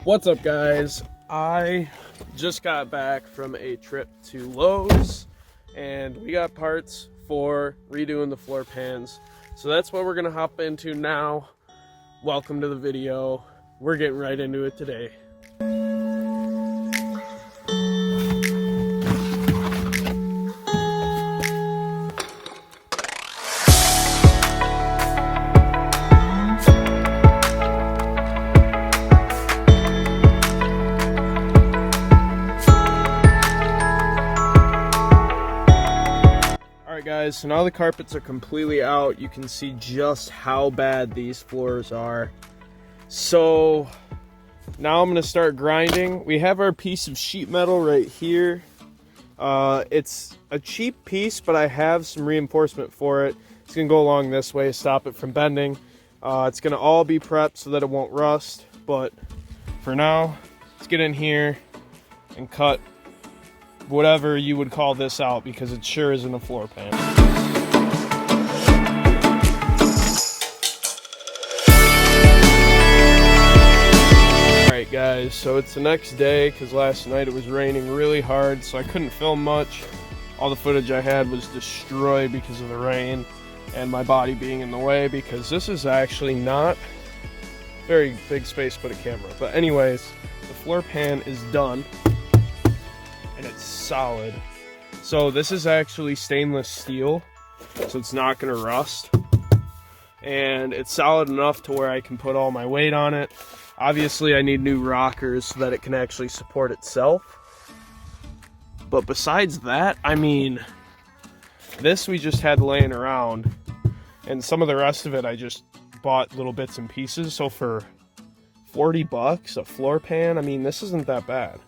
What's up, guys? I just got back from a trip to Lowe's and we got parts for redoing the floor pans. So that's what we're gonna hop into now. Welcome to the video. We're getting right into it today. Guys, so now the carpets are completely out. You can see just how bad these floors are. So now I'm gonna start grinding. We have our piece of sheet metal right here. It's a cheap piece, but I have some reinforcement for it. It's gonna go along this way, stop it from bending. It's gonna all be prepped so that it won't rust, but for now, let's get in here and cut whatever you would call this out, because it sure isn't a floor pan. Alright guys, so it's the next day because last night it was raining really hard, so I couldn't film much. All the footage I had was destroyed because of the rain and my body being in the way, because this is actually not very big space to put a camera. But anyways, the floor pan is done. And it's solid. So this is actually stainless steel, so it's not gonna rust. And it's solid enough to where I can put all my weight on it. Obviously I need new rockers so that it can actually support itself. But besides that, I mean, this we just had laying around, and some of the rest of it I just bought little bits and pieces. So for 40 bucks a floor pan, I mean, this isn't that bad.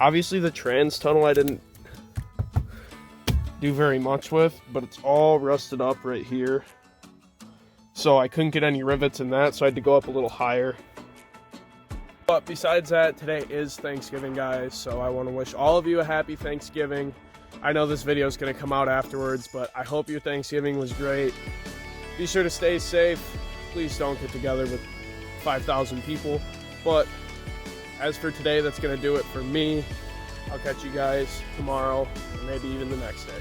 Obviously the trans tunnel I didn't do very much with, but it's all rusted up right here. So I couldn't get any rivets in that, so I had to go up a little higher. But besides that, today is Thanksgiving, guys, so I want to wish all of you a happy Thanksgiving. I know this video is going to come out afterwards, but I hope your Thanksgiving was great. Be sure to stay safe. Please don't get together with 5,000 people. But as for today, that's going to do it for me. I'll catch you guys tomorrow, or maybe even the next day.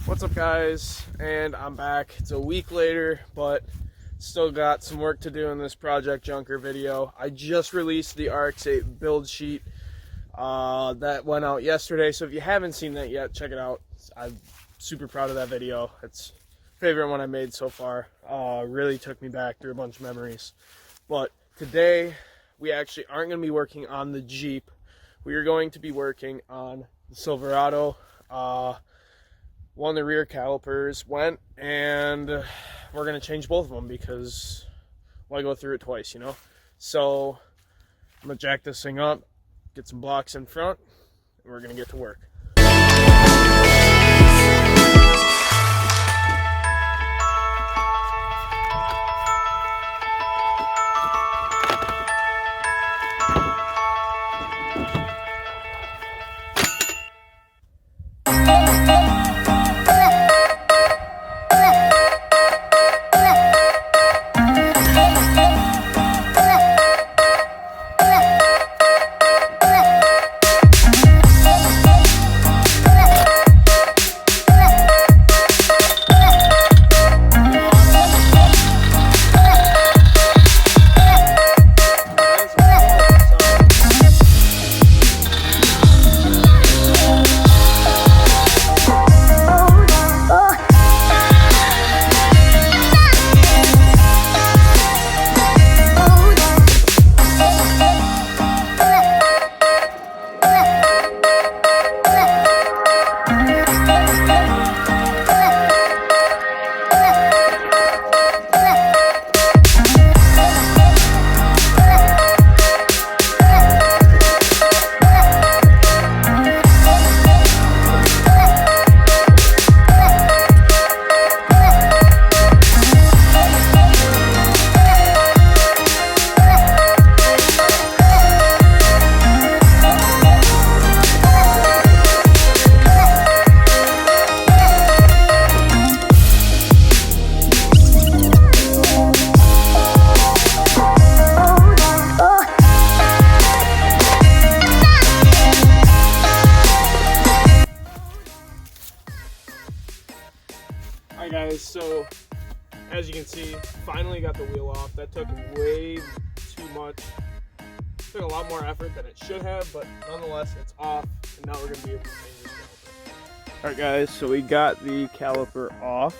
What's up, guys? And I'm back. It's a week later, but still got some work to do in this Project Junker video. I just released the RX-8 build sheet that went out yesterday, so if you haven't seen that yet, check it out. I'm super proud of that video. It's favorite one I made so far. Really took me back through a bunch of memories. But today we actually aren't going to be working on the Jeep. We are going to be working on the Silverado. One of the rear calipers went, and we're going to change both of them because why go through it twice, you know? So I'm going to jack this thing up, get some blocks in front, and we're going to get to work. guys, so as you can see, finally got the wheel off. That took way too much. Took a lot more effort than it should have, but nonetheless, it's off, and now we're gonna be able to change this caliper. All right, guys, so we got the caliper off,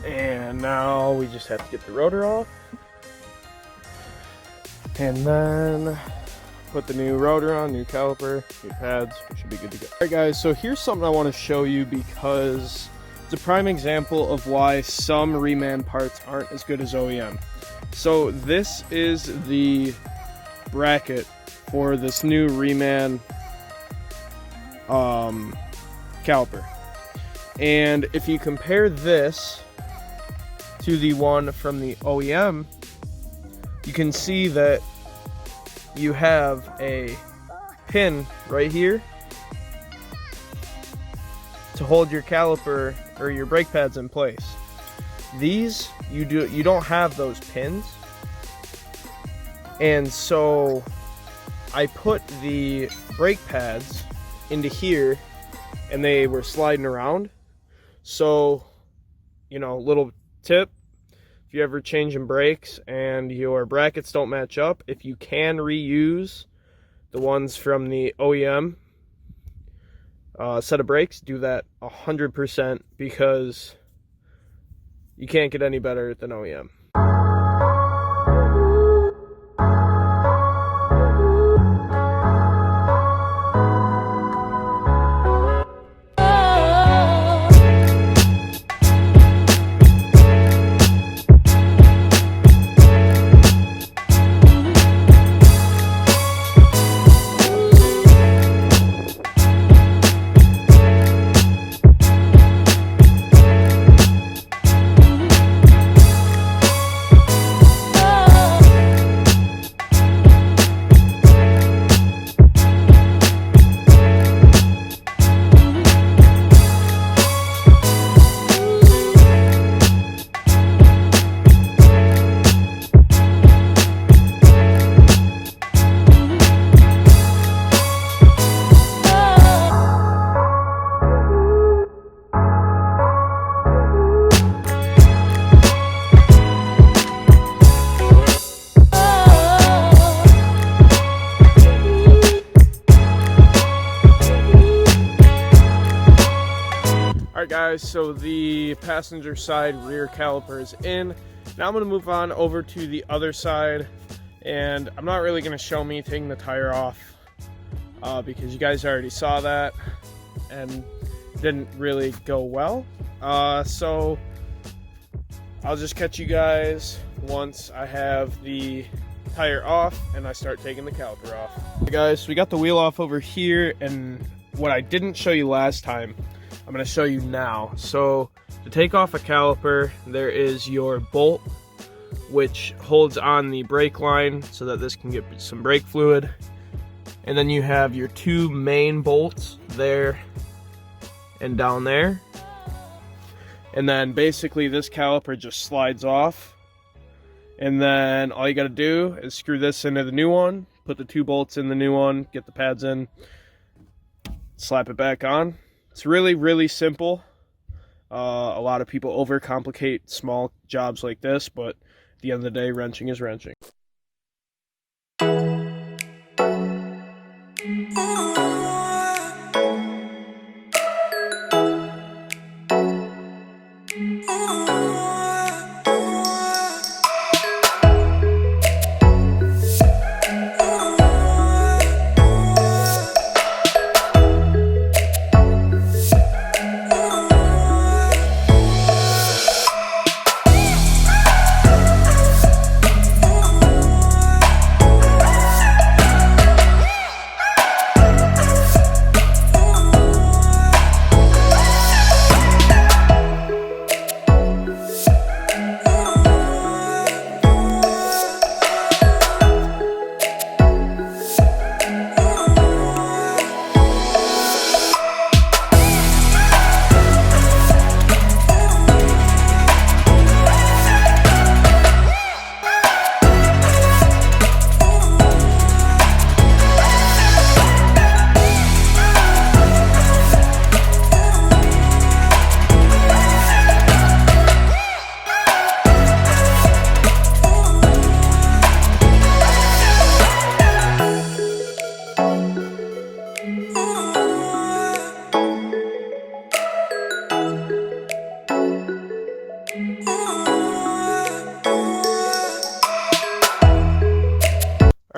and now we just have to get the rotor off, and then put the new rotor on, new caliper, new pads. We should be good to go. All right, guys, so here's something I want to show you because it's a prime example of why some reman parts aren't as good as OEM. So this is the bracket for this new reman caliper. And if you compare this to the one from the OEM, you can see that you have a pin right here to hold your caliper or your brake pads in place. These you don't have those pins, and so I put the brake pads into here and they were sliding around. So, you know, little tip, if you're ever changing brakes and your brackets don't match up, if you can reuse the ones from the OEM set of brakes, do that 100%, because you can't get any better than OEM. Alright guys, so the passenger side rear caliper is in. Now I'm going to move on over to the other side, and I'm not really going to show me taking the tire off because you guys already saw that and didn't really go well. So I'll just catch you guys once I have the tire off and I start taking the caliper off. Okay guys, so we got the wheel off over here, and what I didn't show you last time, I'm going to show you now. So to take off a caliper, there is your bolt which holds on the brake line so that this can get some brake fluid, and then you have your two main bolts there and down there, and then basically this caliper just slides off, and then all you got to do is screw this into the new one, put the two bolts in the new one, get the pads in, slap it back on. It's really, really simple. A lot of people overcomplicate small jobs like this, but at the end of the day, wrenching is wrenching.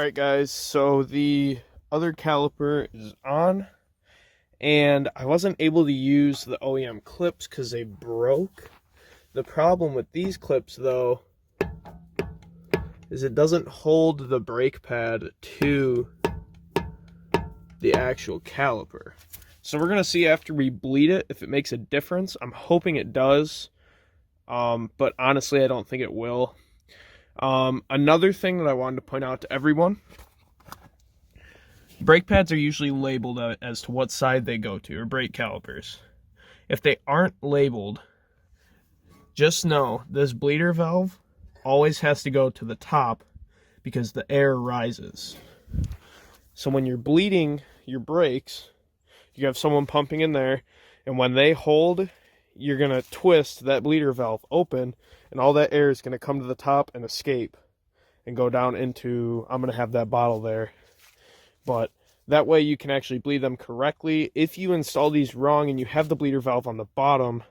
Alright guys, so the other caliper is on, and I wasn't able to use the OEM clips because they broke. The problem with these clips though is it doesn't hold the brake pad to the actual caliper. So we're gonna see after we bleed it if it makes a difference. I'm hoping it does, but honestly I don't think it will. Another thing that I wanted to point out to everyone, brake pads are usually labeled as to what side they go to, or brake calipers. If they aren't labeled, just know this bleeder valve always has to go to the top because the air rises. So when you're bleeding your brakes, you have someone pumping in there, and when they hold, you're going to twist that bleeder valve open, and all that air is going to come to the top and escape and go down into, I'm going to have that bottle there. But that way you can actually bleed them correctly. If you install these wrong and you have the bleeder valve on the bottom,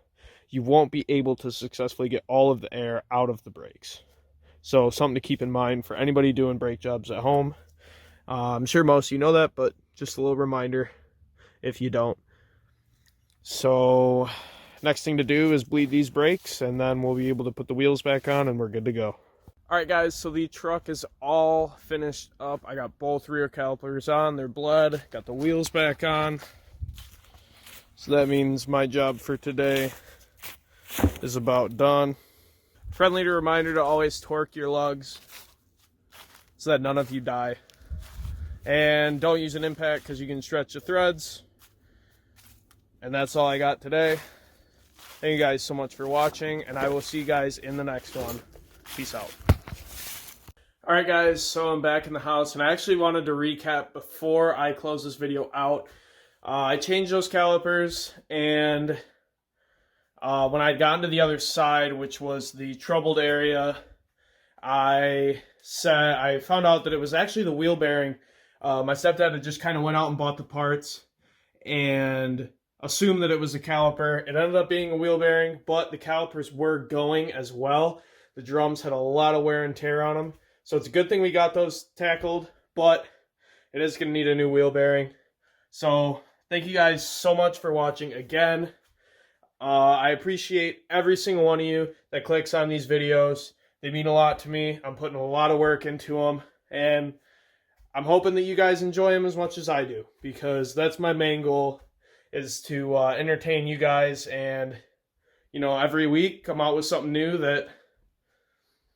you won't be able to successfully get all of the air out of the brakes. So something to keep in mind for anybody doing brake jobs at home. I'm sure most of you know that, but just a little reminder if you don't. So next thing to do is bleed these brakes, and then we'll be able to put the wheels back on and we're good to go. Alright guys, so the truck is all finished up. I got both rear calipers on, they're bled, got the wheels back on. So that means my job for today is about done. Friendly reminder to always torque your lugs so that none of you die. And don't use an impact because you can stretch the threads. And that's all I got today. Thank you guys so much for watching, and I will see you guys in the next one. Peace out. Alright guys, so I'm back in the house, and I actually wanted to recap before I close this video out. I changed those calipers, and when I'd gotten to the other side, which was the troubled area, I found out that it was actually the wheel bearing. My stepdad had just kind of went out and bought the parts and assumed that it was a caliper. It ended up being a wheel bearing, but the calipers were going as well. The drums had a lot of wear and tear on them. So it's a good thing we got those tackled, but it is going to need a new wheel bearing. So thank you guys so much for watching again. I appreciate every single one of you that clicks on these videos. They mean a lot to me. I'm putting a lot of work into them, and I'm hoping that you guys enjoy them as much as I do, because that's my main goal, is to entertain you guys, and every week come out with something new that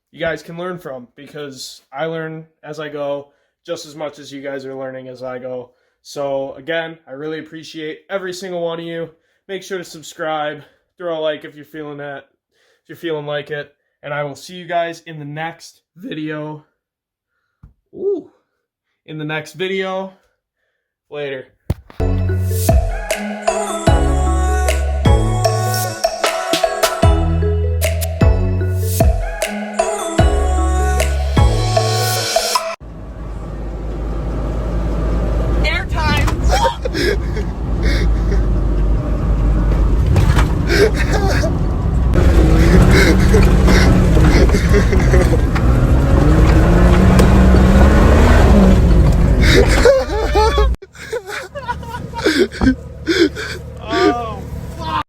you guys can learn from, because I learn as I go just as much as you guys are learning as I go. So again, I really appreciate every single one of you. Make sure to subscribe, throw a like if you're feeling like it, and I will see you guys in the next video. In the next video. Later.